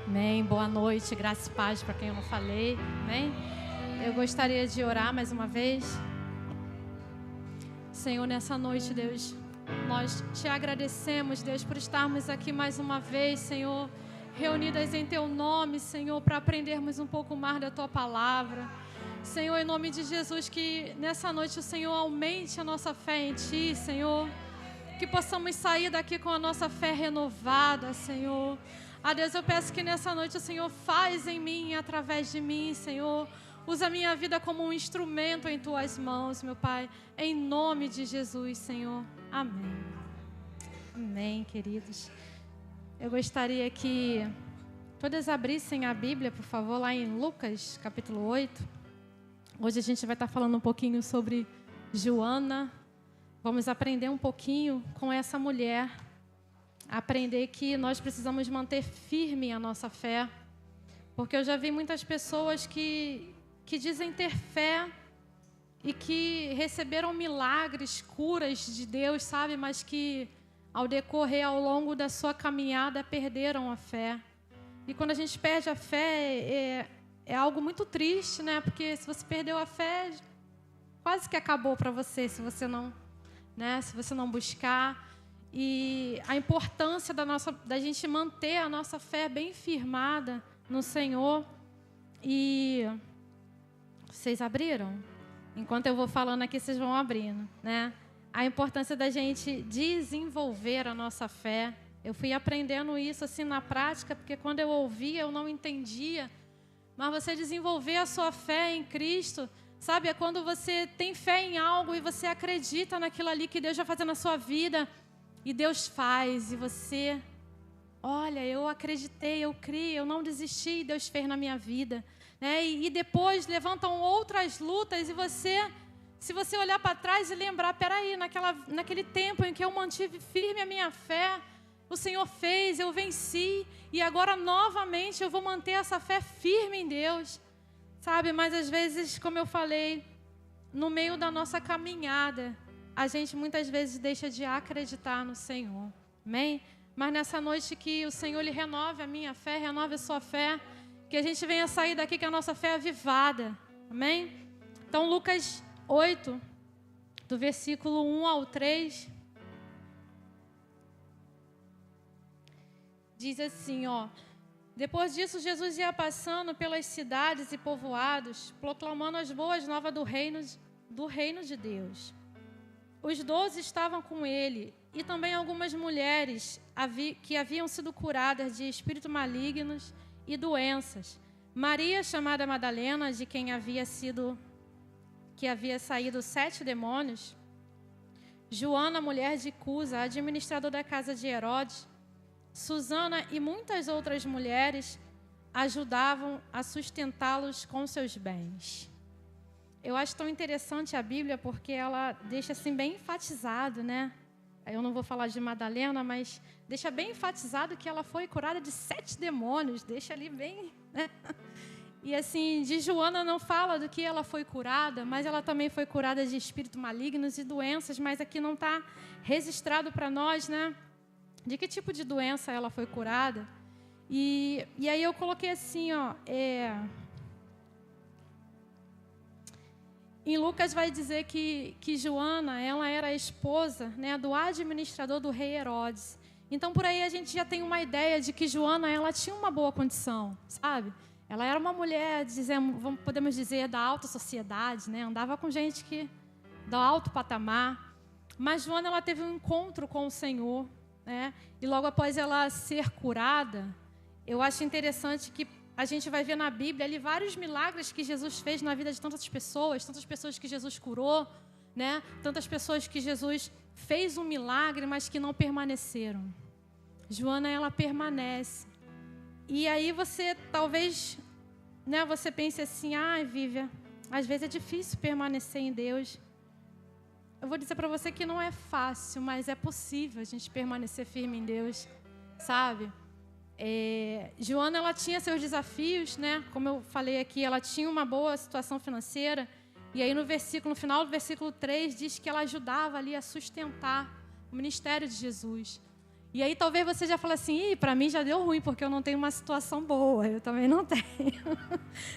Amém. Boa noite, graça e paz para quem eu não falei. Amém. Eu gostaria de orar mais uma vez. Senhor, nessa noite, Deus, nós te agradecemos, Deus, por estarmos aqui mais uma vez, Senhor, reunidas em Teu nome, Senhor, para aprendermos um pouco mais da Tua palavra. Senhor, em nome de Jesus, que nessa noite o Senhor aumente a nossa fé em Ti, Senhor. Que possamos sair daqui com a nossa fé renovada, Senhor. Deus, eu peço que nessa noite o Senhor faz em mim e através de mim, Senhor. Usa a minha vida como um instrumento em Tuas mãos, meu Pai. Em nome de Jesus, Senhor. Amém. Amém, queridos. Eu gostaria que todas abrissem a Bíblia, por favor, lá em Lucas, capítulo 8. Hoje a gente vai estar falando um pouquinho sobre Joana. Vamos aprender um pouquinho com essa mulher. Aprender que nós precisamos manter firme a nossa fé. Porque eu já vi muitas pessoas que dizem ter fé e que receberam milagres, curas de Deus, sabe? Mas que ao decorrer, ao longo da sua caminhada, perderam a fé. E quando a gente perde a fé, é algo muito triste, né? Porque se você perdeu a fé, quase que acabou para você, se você não buscar. E a importância da gente manter a nossa fé bem firmada no Senhor. E vocês abriram? Enquanto eu vou falando aqui, vocês vão abrindo, né? A importância da gente desenvolver a nossa fé. Eu fui aprendendo isso assim na prática, porque quando eu ouvia, eu não entendia. Mas você desenvolver a sua fé em Cristo, sabe? É quando você tem fé em algo e você acredita naquilo ali que Deus vai fazer na sua vida. E Deus faz, e você, olha, eu acreditei, eu criei, eu não desisti, e Deus fez na minha vida. Né? E depois levantam outras lutas, e você, se você olhar para trás e lembrar, peraí, naquele tempo em que eu mantive firme a minha fé, o Senhor fez, eu venci, e agora novamente eu vou manter essa fé firme em Deus. Sabe, mas às vezes, como eu falei, no meio da nossa caminhada, a gente muitas vezes deixa de acreditar no Senhor. Amém? Mas nessa noite que o Senhor lhe renove a minha fé, renove a sua fé, que a gente venha sair daqui com a nossa fé avivada. Amém? Então, Lucas 8, do versículo 1 ao 3, diz assim, ó. Depois disso, Jesus ia passando pelas cidades e povoados, proclamando as boas novas do reino de Deus. Os 12 estavam com ele, e também algumas mulheres que haviam sido curadas de espíritos malignos e doenças. Maria, chamada Madalena, de quem havia saído 7 demônios. Joana, mulher de Cusa, administrador da casa de Herodes. Susana e muitas outras mulheres ajudavam a sustentá-los com seus bens. Eu acho tão interessante a Bíblia porque ela deixa assim bem enfatizado, né? Eu não vou falar de Madalena, mas deixa bem enfatizado que ela foi curada de 7 demônios. Deixa ali bem, né? E assim, de Joana não fala do que ela foi curada, mas ela também foi curada de espíritos malignos e doenças, mas aqui não está registrado para nós, né? De que tipo de doença ela foi curada. E aí eu coloquei assim, ó... Em Lucas vai dizer que Joana, ela era a esposa, né, do administrador do rei Herodes. Então, por aí a gente já tem uma ideia de que Joana, ela tinha uma boa condição, sabe? Ela era uma mulher, podemos dizer, da alta sociedade, né? Andava com gente do alto patamar. Mas Joana, ela teve um encontro com o Senhor, né? E logo após ela ser curada, eu acho interessante que a gente vai ver na Bíblia ali vários milagres que Jesus fez na vida de tantas pessoas que Jesus curou, né? Tantas pessoas que Jesus fez um milagre, mas que não permaneceram. Joana, ela permanece. E aí você, talvez, né, você pense assim, Vívia, às vezes é difícil permanecer em Deus. Eu vou dizer para você que não é fácil, mas é possível a gente permanecer firme em Deus, sabe? Joana, ela tinha seus desafios, né? Como eu falei aqui, ela tinha uma boa situação financeira. E aí no final do versículo 3, diz que ela ajudava ali a sustentar o ministério de Jesus. E aí talvez você já fale assim, para mim já deu ruim, porque eu não tenho uma situação boa. Eu também não tenho.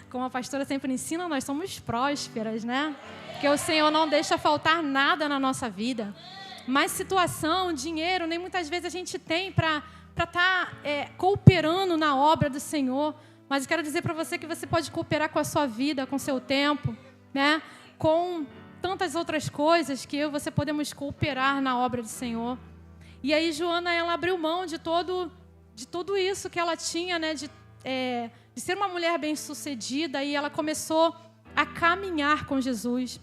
Como a pastora sempre ensina, nós somos prósperas, né? Porque o Senhor não deixa faltar nada na nossa vida. Mas situação, dinheiro, nem muitas vezes a gente tem para estar cooperando na obra do Senhor. Mas eu quero dizer para você que você pode cooperar com a sua vida, com o seu tempo, né? Com tantas outras coisas que eu e você podemos cooperar na obra do Senhor. E aí Joana, ela abriu mão de tudo isso que ela tinha, né? De ser uma mulher bem-sucedida, e ela começou a caminhar com Jesus.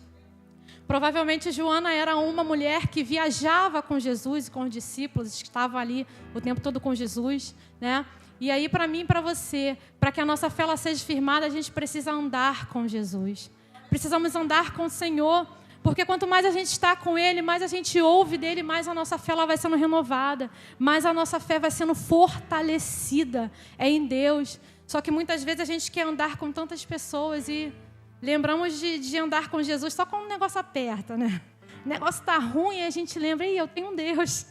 Provavelmente Joana era uma mulher que viajava com Jesus e com os discípulos, estava ali o tempo todo com Jesus, né? E aí, para mim e para você, para que a nossa fé ela seja firmada, a gente precisa andar com Jesus. Precisamos andar com o Senhor, porque quanto mais a gente está com Ele, mais a gente ouve dEle, mais a nossa fé ela vai sendo renovada, mais a nossa fé vai sendo fortalecida. É em Deus. Só que muitas vezes a gente quer andar com tantas pessoas e lembramos de andar com Jesus só quando o negócio aperta, né? O negócio está ruim e a gente lembra, eu tenho um Deus.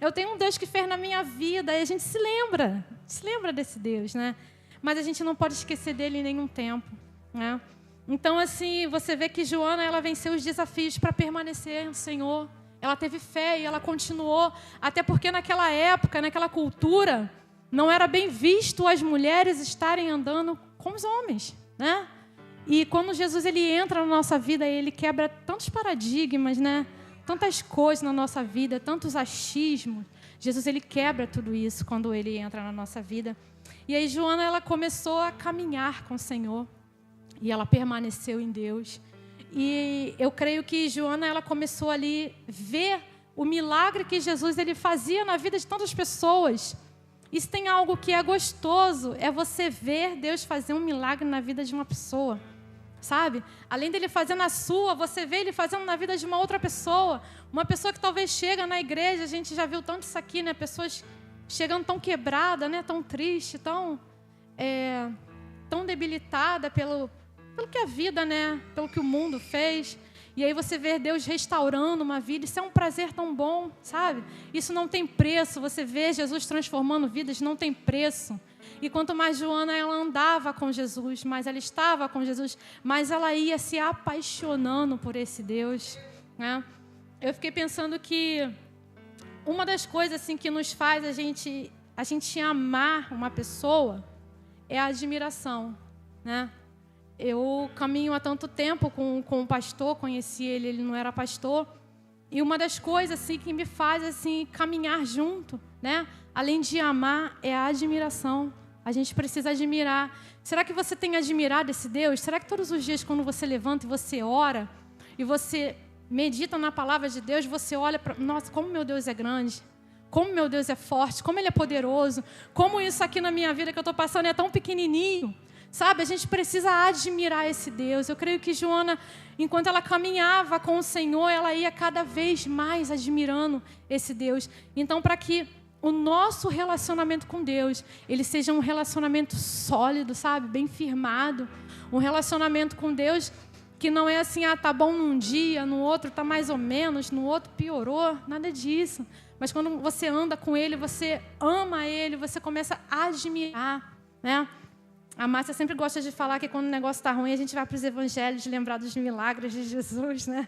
Eu tenho um Deus que fez na minha vida. E a gente se lembra desse Deus, né? Mas a gente não pode esquecer dele em nenhum tempo, né? Então, assim, você vê que Joana, ela venceu os desafios para permanecer no Senhor. Ela teve fé e ela continuou. Até porque naquela época, naquela cultura, não era bem visto as mulheres estarem andando com os homens, né? E quando Jesus ele entra na nossa vida, ele quebra tantos paradigmas, né? Tantas coisas na nossa vida, tantos achismos. Jesus ele quebra tudo isso quando ele entra na nossa vida. E aí Joana, ela começou a caminhar com o Senhor. E ela permaneceu em Deus. E eu creio que Joana, ela começou ali a ver o milagre que Jesus ele fazia na vida de tantas pessoas. E se tem algo que é gostoso, é você ver Deus fazer um milagre na vida de uma pessoa. Sabe? Além dele fazer na sua, você vê ele fazendo na vida de uma outra pessoa. Uma pessoa que talvez chega na igreja, a gente já viu tanto isso aqui, né? Pessoas chegando tão quebrada, né? Tão triste, tão debilitada pelo que a vida, né? Pelo que o mundo fez. E aí você vê Deus restaurando uma vida. Isso é um prazer tão bom, sabe? Isso não tem preço. Você vê Jesus transformando vidas, não tem preço. E quanto mais Joana ela andava com Jesus, mais ela estava com Jesus, mais ela ia se apaixonando por esse Deus, né? Eu fiquei pensando que uma das coisas assim, que nos faz a gente amar uma pessoa é a admiração, né? Eu caminho há tanto tempo com um pastor, conheci ele não era pastor, e uma das coisas assim, que me faz assim, caminhar junto, né? Além de amar, é a admiração. A gente precisa admirar. Será que você tem admirado esse Deus? Será que todos os dias, quando você levanta e você ora, e você medita na palavra de Deus, você olha para... Nossa, como meu Deus é grande. Como meu Deus é forte. Como Ele é poderoso. Como isso aqui na minha vida que eu estou passando é tão pequenininho. Sabe? A gente precisa admirar esse Deus. Eu creio que Joana, enquanto ela caminhava com o Senhor, ela ia cada vez mais admirando esse Deus. Então, para que o nosso relacionamento com Deus, ele seja um relacionamento sólido, sabe? Bem firmado. Um relacionamento com Deus que não é assim, tá bom num dia, no outro tá mais ou menos, no outro piorou, nada disso. Mas quando você anda com Ele, você ama Ele, você começa a admirar, né? A Márcia sempre gosta de falar que quando o negócio está ruim, a gente vai para os evangelhos lembrar dos milagres de Jesus, né?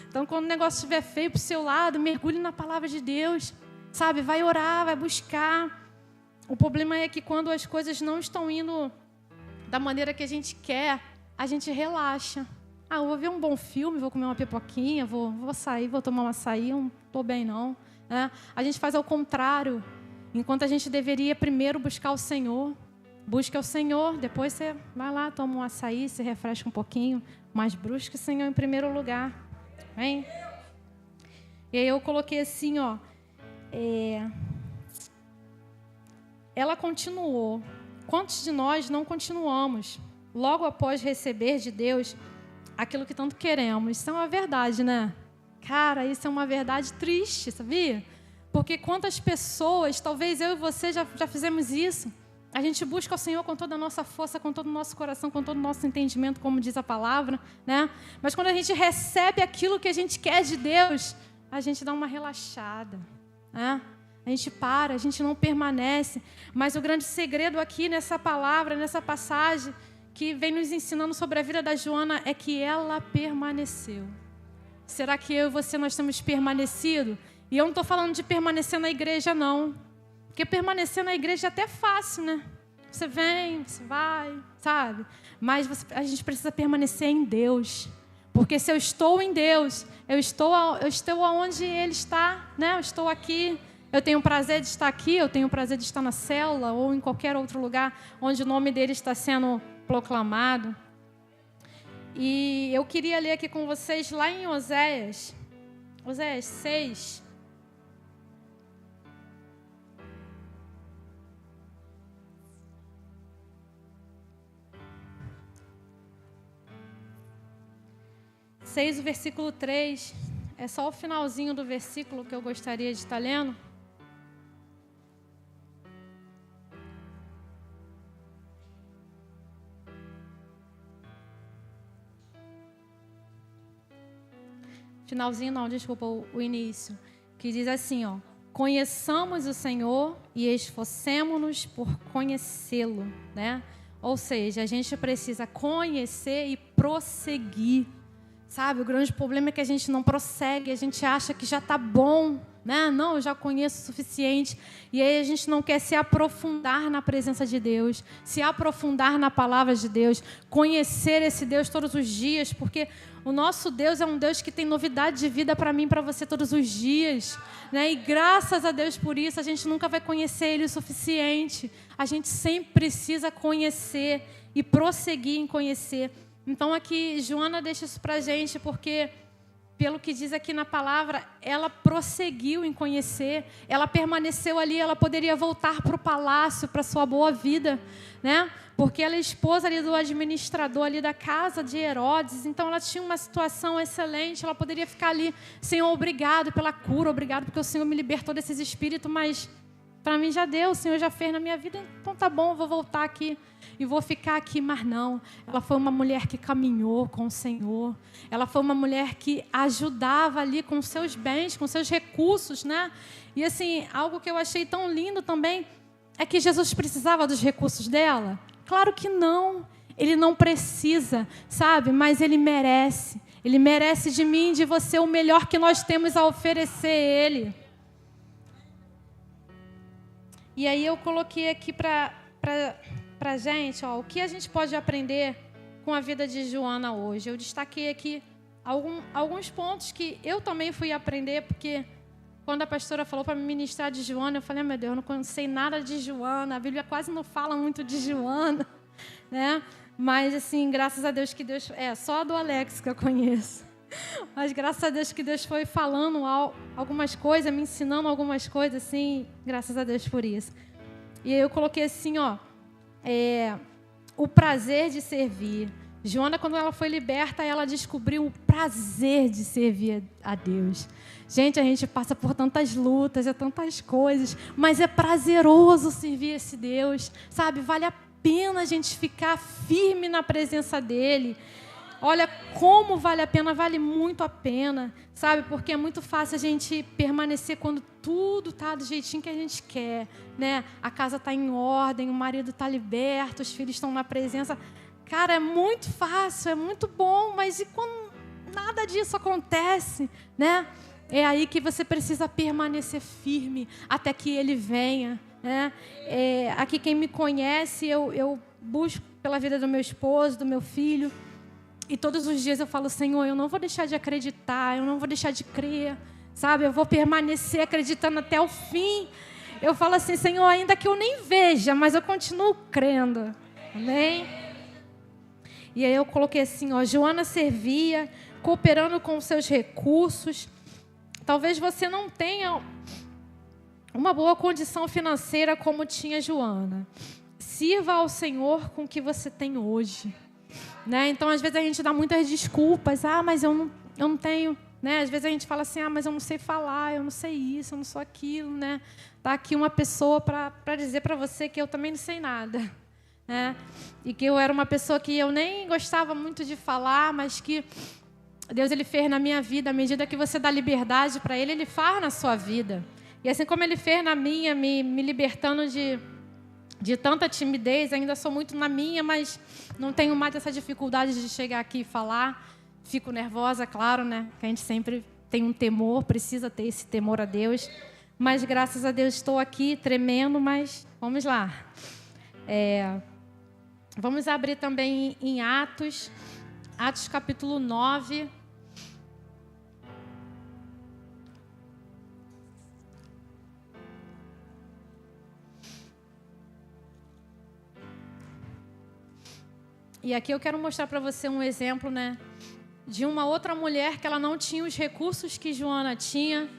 Então, quando o negócio estiver feio para o seu lado, mergulhe na palavra de Deus. Sabe, vai orar, vai buscar. O problema é que quando as coisas não estão indo da maneira que a gente quer, a gente relaxa. Eu vou ver um bom filme, vou comer uma pipoquinha, vou sair, vou tomar um açaí, não estou bem não. Né? A gente faz ao contrário. Enquanto a gente deveria primeiro buscar o Senhor. Busca o Senhor, depois você vai lá, toma um açaí, se refresca um pouquinho, mas busque o Senhor em primeiro lugar. Hein? E aí eu coloquei assim, ela continuou. Quantos de nós não continuamos logo após receber de Deus aquilo que tanto queremos? Isso é uma verdade, né? Cara, isso é uma verdade triste, sabia? Porque quantas pessoas, talvez eu e você já fizemos isso. A gente busca o Senhor com toda a nossa força, com todo o nosso coração, com todo o nosso entendimento, como diz a palavra, né? Mas quando a gente recebe aquilo que a gente quer de Deus, a gente dá uma relaxada, né? A gente para, a gente não permanece. Mas o grande segredo aqui nessa palavra, nessa passagem, que vem nos ensinando sobre a vida da Joana, é que ela permaneceu. Será que eu e você, nós temos permanecido? E eu não estou falando de permanecer na igreja, não. Porque permanecer na igreja é até fácil, né? Você vem, você vai, sabe? Mas a gente precisa permanecer em Deus. Porque se eu estou em Deus, eu estou onde Ele está, né? Eu estou aqui. Eu tenho o prazer de estar aqui, eu tenho o prazer de estar na célula ou em qualquer outro lugar onde o nome dele está sendo proclamado. E eu queria ler aqui com vocês lá em Oséias 6. O versículo 3. É só o finalzinho do versículo que eu gostaria de estar lendo. Finalzinho não, desculpa, o início. Que diz assim, ó. Conheçamos o Senhor e esforcemo-nos por conhecê-lo, né? Ou seja, a gente precisa conhecer e prosseguir. Sabe, o grande problema é que a gente não prossegue, a gente acha que já está bom, né? Não, eu já conheço o suficiente. E aí a gente não quer se aprofundar na presença de Deus, se aprofundar na palavra de Deus, conhecer esse Deus todos os dias, porque o nosso Deus é um Deus que tem novidade de vida para mim e para você todos os dias, né? E graças a Deus por isso, a gente nunca vai conhecer Ele o suficiente. A gente sempre precisa conhecer e prosseguir em conhecer. Então aqui, Joana deixa isso para a gente, porque, pelo que diz aqui na palavra, ela prosseguiu em conhecer, ela permaneceu ali, ela poderia voltar para o palácio, para a sua boa vida, né? Porque ela é esposa ali do administrador ali da casa de Herodes, então ela tinha uma situação excelente, ela poderia ficar ali, Senhor, obrigado pela cura, obrigado porque o Senhor me libertou desses espíritos, mas para mim já deu, o Senhor já fez na minha vida, então tá bom, eu vou voltar aqui e vou ficar aqui. Mas não, ela foi uma mulher que caminhou com o Senhor, ela foi uma mulher que ajudava ali com seus bens, com seus recursos, né? E assim, algo que eu achei tão lindo também é que Jesus precisava dos recursos dela? Claro que não, Ele não precisa, sabe? Mas Ele merece de mim e de você o melhor que nós temos a oferecer a Ele. E aí eu coloquei aqui para a gente, ó, o que a gente pode aprender com a vida de Joana hoje. Eu destaquei aqui alguns pontos que eu também fui aprender, porque quando a pastora falou para me ministrar de Joana, eu falei, meu Deus, eu não sei nada de Joana, a Bíblia quase não fala muito de Joana, né? Mas, assim, graças a Deus que Deus... só a do Alex que eu conheço. Mas graças a Deus que Deus foi falando algumas coisas, me ensinando algumas coisas, assim, graças a Deus por isso. E aí eu coloquei assim, ó, o prazer de servir. Joana, quando ela foi liberta, ela descobriu o prazer de servir a Deus. Gente, a gente passa por tantas lutas, tantas coisas, mas é prazeroso servir esse Deus, sabe? Vale a pena a gente ficar firme na presença dEle. Olha como vale a pena, vale muito a pena, sabe? Porque é muito fácil a gente permanecer quando tudo está do jeitinho que a gente quer, né? A casa está em ordem, o marido está liberto, os filhos estão na presença. Cara, é muito fácil, é muito bom, mas e quando nada disso acontece, né? É aí que você precisa permanecer firme até que Ele venha, né? Aqui quem me conhece, eu busco pela vida do meu esposo, do meu filho. E todos os dias eu falo, Senhor, eu não vou deixar de acreditar, eu não vou deixar de crer, sabe? Eu vou permanecer acreditando até o fim. Eu falo assim, Senhor, ainda que eu nem veja, mas eu continuo crendo. Amém? E aí eu coloquei assim, ó, Joana servia, cooperando com os seus recursos. Talvez você não tenha uma boa condição financeira como tinha Joana. Sirva ao Senhor com o que você tem hoje. Né? Então, às vezes, a gente dá muitas desculpas. Mas eu não tenho. Né? Às vezes, a gente fala assim, mas eu não sei falar, eu não sei isso, eu não sou aquilo. Né? Tá aqui uma pessoa para dizer para você que eu também não sei nada. Né? E que eu era uma pessoa que eu nem gostava muito de falar, mas que Deus ele fez na minha vida. À medida que você dá liberdade para Ele, Ele faz na sua vida. E assim como Ele fez na minha, me libertando de tanta timidez, ainda sou muito na minha, mas não tenho mais essa dificuldade de chegar aqui e falar. Fico nervosa, claro, né? Que a gente sempre tem um temor, precisa ter esse temor a Deus. Mas graças a Deus estou aqui tremendo, mas vamos lá. Vamos abrir também em Atos capítulo 9. E aqui eu quero mostrar para você um exemplo, né, de uma outra mulher que ela não tinha os recursos que Joana tinha,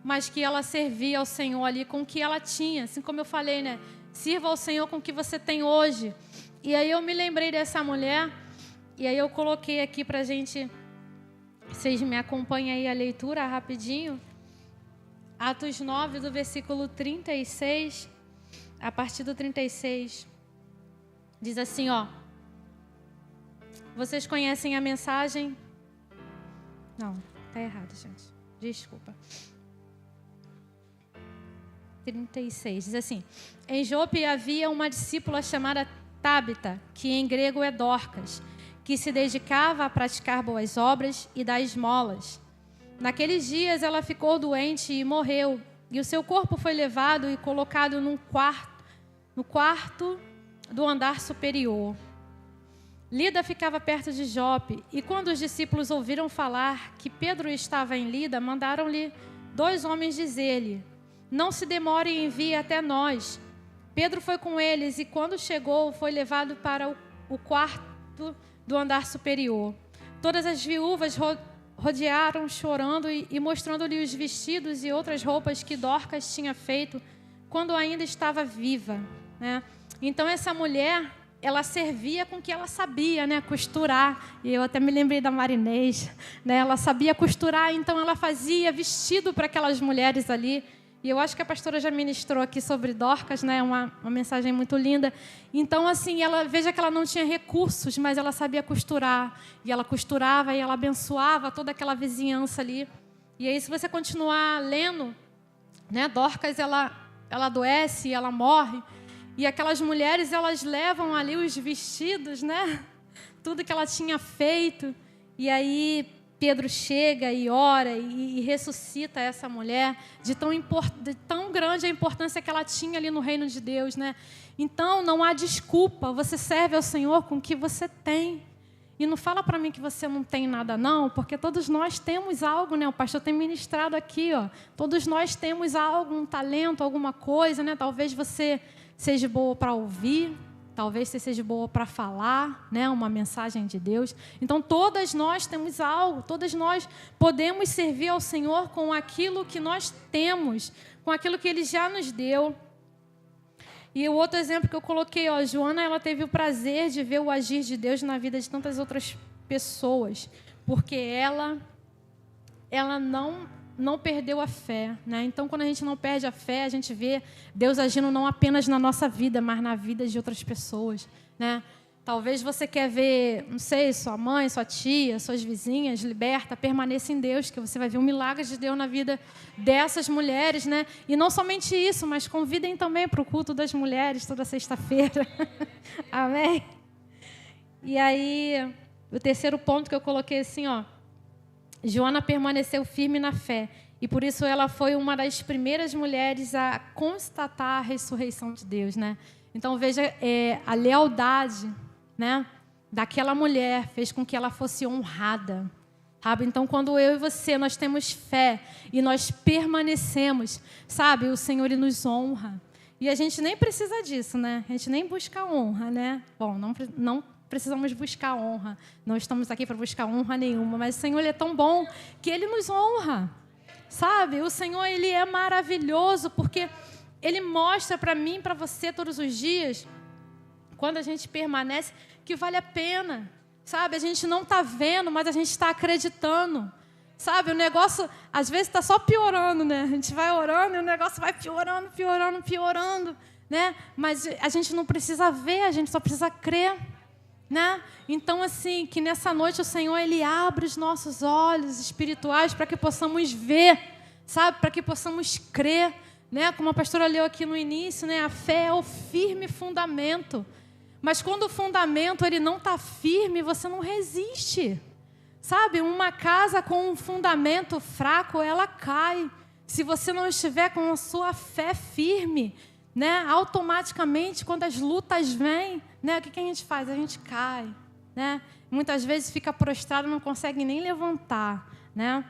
mas que ela servia ao Senhor ali com o que ela tinha. Assim como eu falei, né, sirva ao Senhor com o que você tem hoje. E aí eu me lembrei dessa mulher, e aí eu coloquei aqui para a gente, vocês me acompanhem aí a leitura rapidinho. Atos 9, do versículo 36, a partir do 36, diz assim, ó. Vocês conhecem a mensagem? Não, está errado, gente. Desculpa. 36, diz assim. Em Jope havia uma discípula chamada Tábita, que em grego é Dorcas, que se dedicava a praticar boas obras e dar esmolas. Naqueles dias ela ficou doente e morreu, e o seu corpo foi levado e colocado no quarto do andar superior. Lida ficava perto de Jope, e quando os discípulos ouviram falar que Pedro estava em Lida, mandaram-lhe 2 homens dizer-lhe, não se demore e envie até nós. Pedro foi com eles, e quando chegou, foi levado para o quarto do andar superior. Todas as viúvas rodearam chorando e mostrando-lhe os vestidos e outras roupas que Dorcas tinha feito quando ainda estava viva, né? Então essa mulher, ela servia com o que ela sabia, né? Costurar. E eu até me lembrei da Marinês, né? Ela sabia costurar, então ela fazia vestido para aquelas mulheres ali. E eu acho que a pastora já ministrou aqui sobre Dorcas, né? Uma mensagem muito linda. Então, assim, veja que ela não tinha recursos, mas ela sabia costurar. E ela costurava e ela abençoava toda aquela vizinhança ali. E aí, se você continuar lendo, né? Dorcas, ela adoece, ela morre. E aquelas mulheres, elas levam ali os vestidos, né? Tudo que ela tinha feito. E aí Pedro chega e ora e ressuscita essa mulher, de tão grande a importância que ela tinha ali no reino de Deus, né? Então, não há desculpa. Você serve ao Senhor com o que você tem. E não fala para mim que você não tem nada, não, porque todos nós temos algo, né? O pastor tem ministrado aqui, ó. Todos nós temos algo, um talento, alguma coisa, né? Talvez você seja boa para ouvir, talvez você seja boa para falar, né? Uma mensagem de Deus. Então, todas nós temos algo, todas nós podemos servir ao Senhor com aquilo que nós temos, com aquilo que Ele já nos deu. E o outro exemplo que eu coloquei, ó, Joana, ela teve o prazer de ver o agir de Deus na vida de tantas outras pessoas, porque ela não perdeu a fé, né? Então, quando a gente não perde a fé, a gente vê Deus agindo não apenas na nossa vida, mas na vida de outras pessoas, né? Talvez você quer ver, não sei, sua mãe, sua tia, suas vizinhas, liberta, permaneça em Deus, que você vai ver um milagre de Deus na vida dessas mulheres, né? E não somente isso, mas convidem também para o culto das mulheres toda sexta-feira. Amém? E aí, o terceiro ponto que eu coloquei assim, ó. Joana permaneceu firme na fé, e por isso ela foi uma das primeiras mulheres a constatar a ressurreição de Deus, né? Então, veja, a lealdade, né, daquela mulher fez com que ela fosse honrada, sabe? Então, quando eu e você, nós temos fé e nós permanecemos, sabe? O Senhor, Ele nos honra. E a gente nem precisa disso, né? A gente nem busca honra, né? Bom, não precisamos buscar honra. Não estamos aqui para buscar honra nenhuma, mas o Senhor, Ele é tão bom que Ele nos honra, sabe? O Senhor, Ele é maravilhoso porque Ele mostra para mim, para você todos os dias, quando a gente permanece, que vale a pena, sabe? A gente não está vendo, mas a gente está acreditando, sabe? O negócio, às vezes, está só piorando, né? A gente vai orando e o negócio vai piorando, né? Mas a gente não precisa ver, a gente só precisa crer, né? Então, assim, que nessa noite o Senhor, Ele abre os nossos olhos espirituais para que possamos ver, sabe? Para que possamos crer, né? Como a pastora leu aqui no início, né? A fé é o firme fundamento. Mas quando o fundamento ele não está firme, você não resiste. Sabe, uma casa com um fundamento fraco, ela cai. Se você não estiver com a sua fé firme, né? Automaticamente, quando as lutas vêm, né? O que a gente faz? A gente cai, né? Muitas vezes fica prostrado, não consegue nem levantar, né?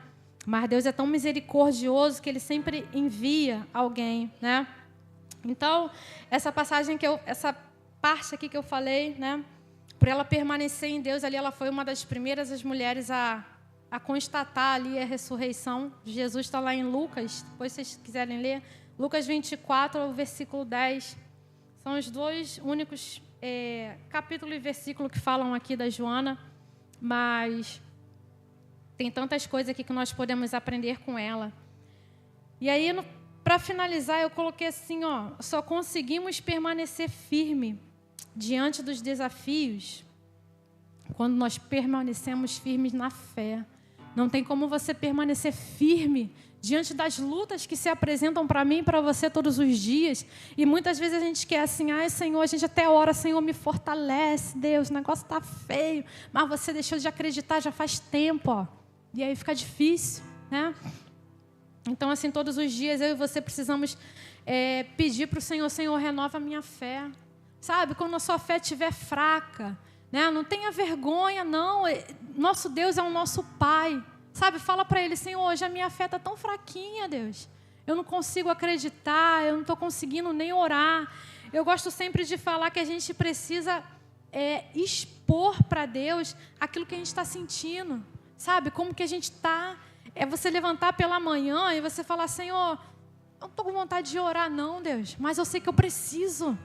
Mas Deus é tão misericordioso que Ele sempre envia alguém, né? Então, essa passagem essa parte aqui que eu falei, né? Por ela permanecer em Deus, ali ela foi uma das primeiras as mulheres a constatar ali a ressurreição. Jesus está lá em Lucas, depois se vocês quiserem ler, Lucas 24, versículo 10. São os dois únicos capítulo e versículo que falam aqui da Joana, mas tem tantas coisas aqui que nós podemos aprender com ela. E aí, para finalizar, eu coloquei assim, ó, só conseguimos permanecer firme diante dos desafios quando nós permanecemos firmes na fé. Não tem como você permanecer firme diante das lutas que se apresentam para mim e para você todos os dias. E muitas vezes a gente quer assim, ai Senhor, a gente até ora, Senhor, me fortalece, Deus, o negócio está feio. Mas você deixou de acreditar já faz tempo, ó. E aí fica difícil, né? Então, assim, todos os dias eu e você precisamos pedir para o Senhor, Senhor, renova a minha fé. Sabe, quando a sua fé estiver fraca, né? Não tenha vergonha, não. Nosso Deus é o nosso Pai. Sabe, fala para Ele, Senhor, hoje a minha fé está tão fraquinha, Deus. Eu não consigo acreditar, eu não estou conseguindo nem orar. Eu gosto sempre de falar que a gente precisa expor para Deus aquilo que a gente está sentindo. Sabe, como que a gente está. É você levantar pela manhã e você falar, Senhor, eu não estou com vontade de orar não, Deus, mas eu sei que eu preciso.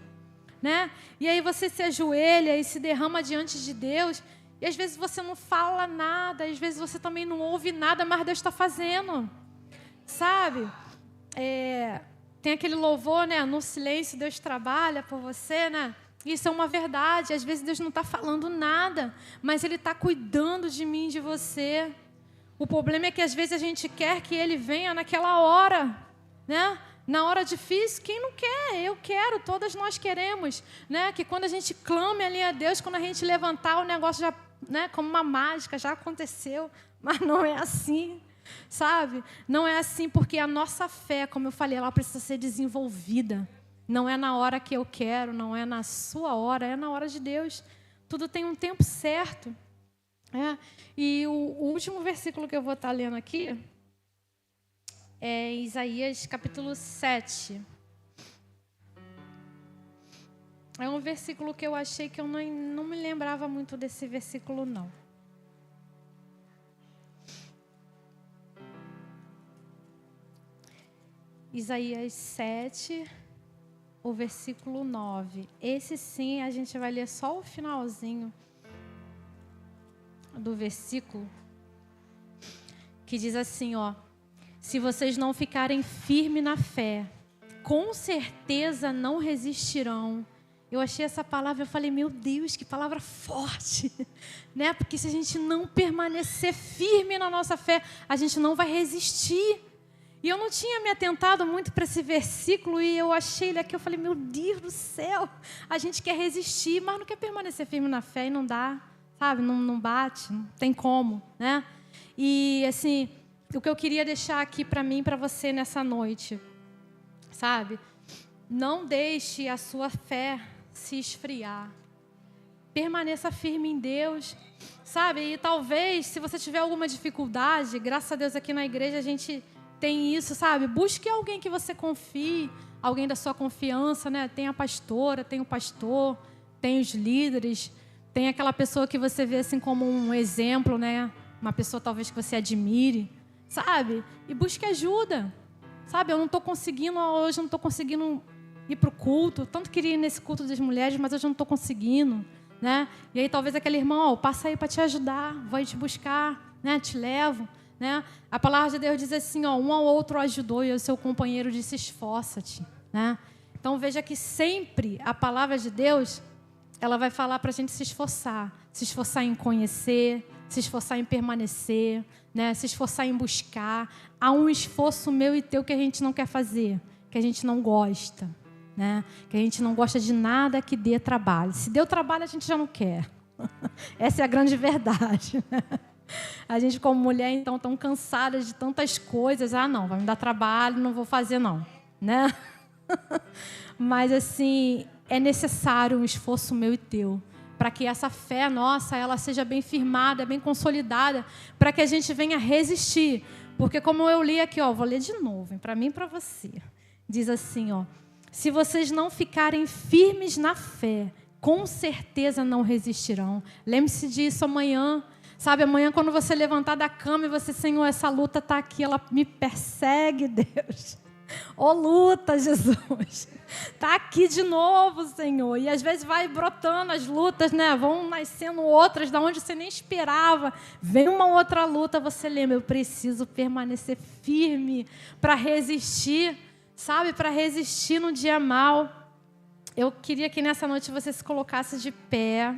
Né? E aí você se ajoelha e se derrama diante de Deus. E às vezes você não fala nada, às vezes você também não ouve nada, mas Deus está fazendo. Sabe? Tem aquele louvor, né? No silêncio Deus trabalha por você, né? Isso é uma verdade. Às vezes Deus não está falando nada, mas Ele está cuidando de mim e de você. O problema é que às vezes a gente quer que Ele venha naquela hora, né? Na hora difícil, quem não quer? Eu quero, todas nós queremos, né? Que quando a gente clame ali a Deus, quando a gente levantar, o negócio já, né? Como uma mágica, já aconteceu, mas não é assim, sabe? Não é assim, porque a nossa fé, como eu falei, ela precisa ser desenvolvida. Não é na hora que eu quero, não é na sua hora, é na hora de Deus. Tudo tem um tempo certo. E o último versículo que eu vou estar lendo aqui é Isaías capítulo 7. É um versículo que eu achei que eu não me lembrava muito desse versículo, não. Isaías 7, o versículo 9. Esse sim, a gente vai ler só o finalzinho do versículo, que diz assim, ó: se vocês não ficarem firmes na fé, com certeza não resistirão. Eu achei essa palavra, eu falei, meu Deus, que palavra forte, né? Porque se a gente não permanecer firme na nossa fé, a gente não vai resistir. E eu não tinha me atentado muito para esse versículo e eu achei ele aqui, eu falei, meu Deus do céu, a gente quer resistir, mas não quer permanecer firme na fé e não dá, sabe? Não bate, não tem como, né? E assim, o que eu queria deixar aqui para mim e para você nessa noite, sabe? Não deixe a sua fé se esfriar. Permaneça firme em Deus, sabe? E talvez, se você tiver alguma dificuldade, graças a Deus aqui na igreja a gente tem isso, sabe? Busque alguém que você confie, alguém da sua confiança, né? Tem a pastora, tem o pastor, tem os líderes, tem aquela pessoa que você vê assim como um exemplo, né? Uma pessoa talvez que você admire, sabe? E busque ajuda, sabe? Eu não estou conseguindo, hoje eu não estou conseguindo ir para o culto, tanto queria ir nesse culto das mulheres, mas hoje eu não estou conseguindo, né? E aí talvez aquele irmão, passa aí para te ajudar, vai te buscar, né? Te levo. Né? A palavra de Deus diz assim, ó, um ao outro ajudou e o seu companheiro disse, esforça-te. Né? Então, veja que sempre a palavra de Deus, ela vai falar para a gente se esforçar em conhecer, se esforçar em permanecer, né? Se esforçar em buscar. Há um esforço meu e teu que a gente não quer fazer, que a gente não gosta, né? Que a gente não gosta de nada que dê trabalho. Se deu trabalho, a gente já não quer. Essa é a grande verdade. A gente, como mulher, então, tão cansada de tantas coisas. Ah, não, vai me dar trabalho, não vou fazer, não. Né? Mas, assim, é necessário um esforço meu e teu, para que essa fé nossa, ela seja bem firmada, bem consolidada, para que a gente venha resistir. Porque, como eu li aqui, ó, vou ler de novo, para mim e para você. Diz assim, ó: se vocês não ficarem firmes na fé, com certeza não resistirão. Lembre-se disso amanhã. Sabe, amanhã quando você levantar da cama e você, Senhor, essa luta está aqui, ela me persegue, Deus. Ô luta, Jesus. Está aqui de novo, Senhor. E às vezes vai brotando as lutas, né? Vão nascendo outras, da onde você nem esperava. Vem uma outra luta, você lembra, eu preciso permanecer firme para resistir, sabe? Para resistir no dia mau. Eu queria que nessa noite você se colocasse de pé.